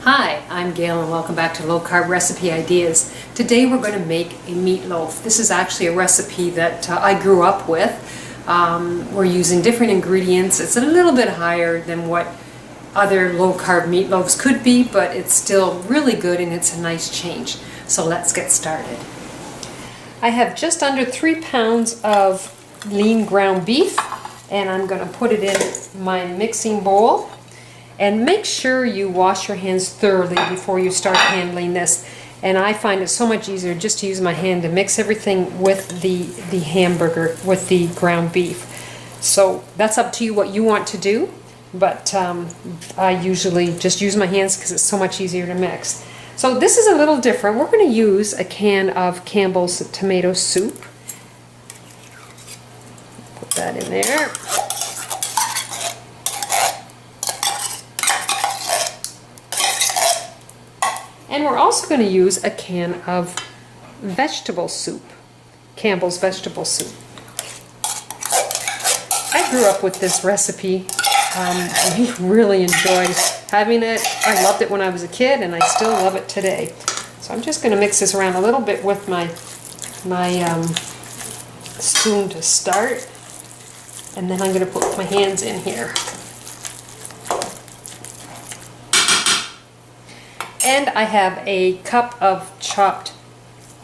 Hi, I'm Gail and welcome back to Low Carb Recipe Ideas. Today we're going to make a meatloaf. This is actually a recipe that I grew up with. We're using different ingredients. It's a little bit higher than what other low carb meatloaves could be, but it's still really good and it's a nice change. So let's get started. I have just under 3 pounds of lean ground beef and I'm going to put it in my mixing bowl. And make sure you wash your hands thoroughly before you start handling this. And I find it so much easier just to use my hand to mix everything with the hamburger, with the ground beef. So that's up to you what you want to do, but I usually just use my hands because it's so much easier to mix. So this is a little different. We're going to use a can of Campbell's tomato soup. Put that in there. And we're also going to use a can of vegetable soup, Campbell's vegetable soup. I grew up with this recipe. We really enjoyed having it. I loved it when I was a kid and I still love it today. So I'm just going to mix this around a little bit with my spoon to start. And then I'm going to put my hands in here. And I have a cup of chopped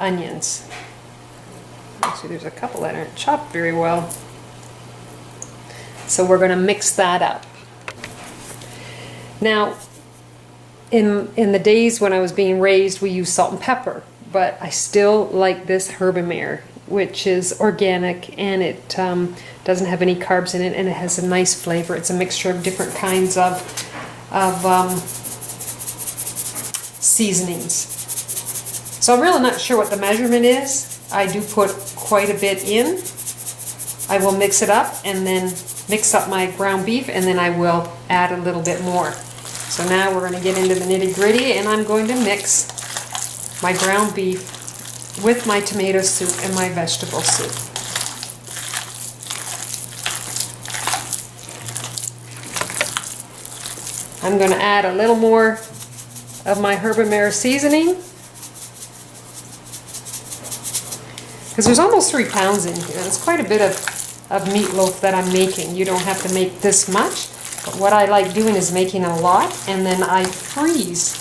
onions. See, there's a couple that aren't chopped very well. So we're going to mix that up. Now, in the days when I was being raised, we used salt and pepper, but I still like this Herbamare, which is organic and it doesn't have any carbs in it, and it has a nice flavor. It's a mixture of different kinds of seasonings. So I'm really not sure what the measurement is. I do put quite a bit in. I will mix it up and then mix up my ground beef and then I will add a little bit more. So now we're going to get into the nitty-gritty and I'm going to mix my ground beef with my tomato soup and my vegetable soup. I'm going to add a little more of my Herbamare seasoning, because there's almost 3 pounds in here. It's quite a bit of meatloaf that I'm making. You don't have to make this much, but what I like doing is making a lot and then I freeze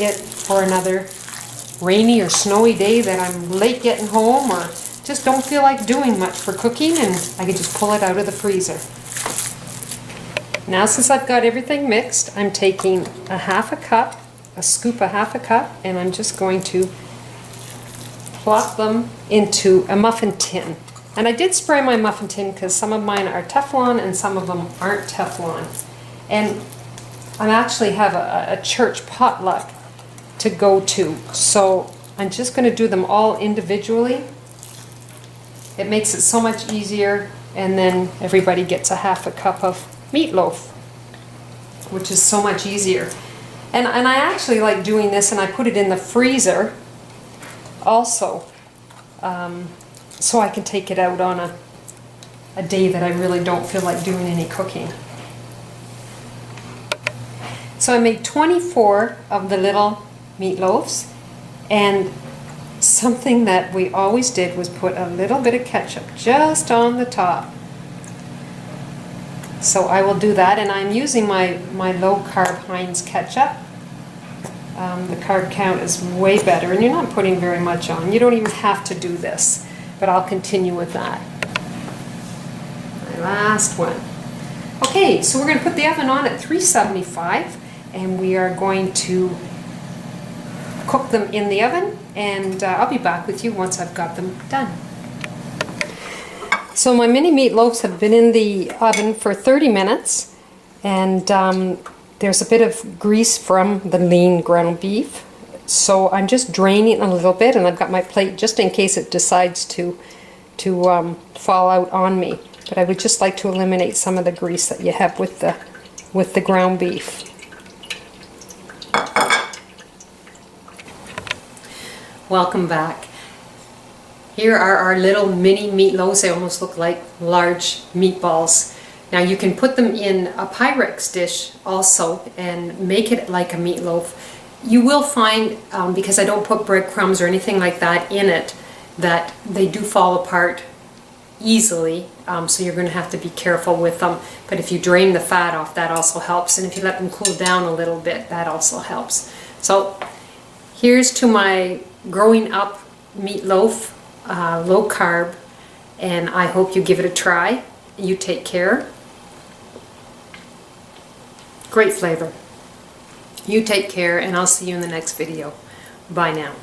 it for another rainy or snowy day that I'm late getting home or just don't feel like doing much for cooking, and I can just pull it out of the freezer. Now since I've got everything mixed, I'm taking a scoop of half a cup, and I'm just going to plop them into a muffin tin. And I did spray my muffin tin because some of mine are Teflon and some of them aren't Teflon. And I actually have a church potluck to go to, so I'm just going to do them all individually. It makes it so much easier, and then everybody gets a half a cup of meatloaf, which is so much easier. And I actually like doing this, and I put it in the freezer also, so I can take it out on a day that I really don't feel like doing any cooking. So I made 24 of the little meatloaves, and something that we always did was put a little bit of ketchup just on the top. So I will do that, and I'm using my low-carb Heinz ketchup. The carb count is way better, and you're not putting very much on. You don't even have to do this, but I'll continue with that. My last one. Okay, so we're going to put the oven on at 375, and we are going to cook them in the oven, and I'll be back with you once I've got them done. So my mini meatloaves have been in the oven for 30 minutes, and there's a bit of grease from the lean ground beef. So I'm just draining a little bit, and I've got my plate just in case it decides to fall out on me. But I would just like to eliminate some of the grease that you have with the ground beef. Welcome back. Here are our little mini meatloaves. They almost look like large meatballs. Now you can put them in a Pyrex dish also and make it like a meatloaf. You will find, because I don't put breadcrumbs or anything like that in it, that they do fall apart easily, so you're going to have to be careful with them. But if you drain the fat off, that also helps. And if you let them cool down a little bit, that also helps. So here's to my growing up meatloaf, low carb, and I hope you give it a try. You take care. Great flavor. You take care, and I'll see you in the next video. Bye now.